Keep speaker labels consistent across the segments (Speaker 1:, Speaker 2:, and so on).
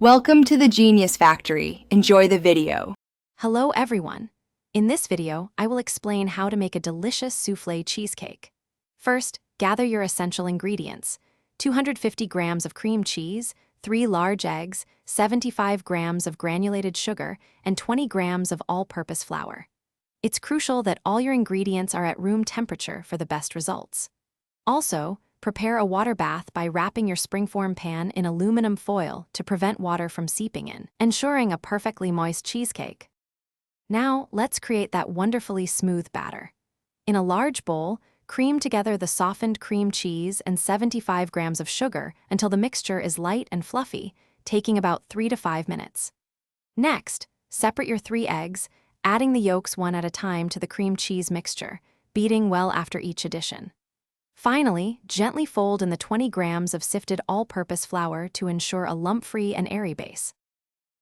Speaker 1: Welcome to the Genius Factory. Enjoy the video.
Speaker 2: Hello everyone. In this video, I will explain how to make a delicious souffle cheesecake. First, gather your essential ingredients: 250 grams of cream cheese, 3 large eggs, 75 grams of granulated sugar, and 20 grams of all-purpose flour. It's crucial that all your ingredients are at room temperature for the best results. Also, prepare a water bath by wrapping your springform pan in aluminum foil to prevent water from seeping in, ensuring a perfectly moist cheesecake. Now, let's create that wonderfully smooth batter. In a large bowl, cream together the softened cream cheese and 75 grams of sugar until the mixture is light and fluffy, taking about 3 to 5 minutes. Next, separate your 3 eggs, adding the yolks one at a time to the cream cheese mixture, beating well after each addition. Finally, gently fold in the 20 grams of sifted all-purpose flour to ensure a lump-free and airy base.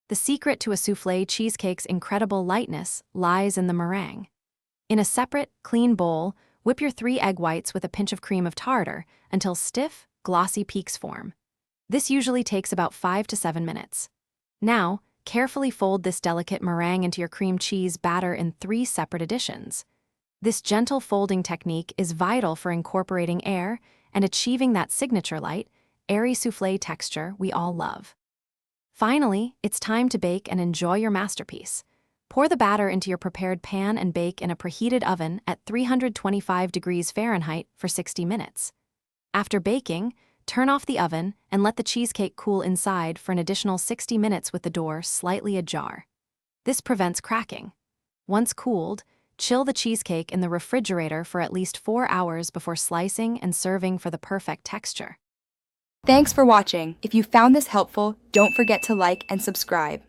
Speaker 2: The secret to a soufflé cheesecake's incredible lightness lies in the meringue. In a separate, clean bowl, whip your 3 egg whites with a pinch of cream of tartar until stiff, glossy peaks form. This usually takes about 5 to 7 minutes. Now, carefully fold this delicate meringue into your cream cheese batter in 3 separate additions. This gentle folding technique is vital for incorporating air and achieving that signature light, airy soufflé texture we all love. Finally, it's time to bake and enjoy your masterpiece. Pour the batter into your prepared pan and bake in a preheated oven at 325 degrees Fahrenheit for 60 minutes. After baking, turn off the oven and let the cheesecake cool inside for an additional 60 minutes with the door slightly ajar. This prevents cracking. Once cooled, chill the cheesecake in the refrigerator for at least 4 hours before slicing and serving for the perfect texture.
Speaker 1: Thanks for watching. If you found this helpful, don't forget to like and subscribe.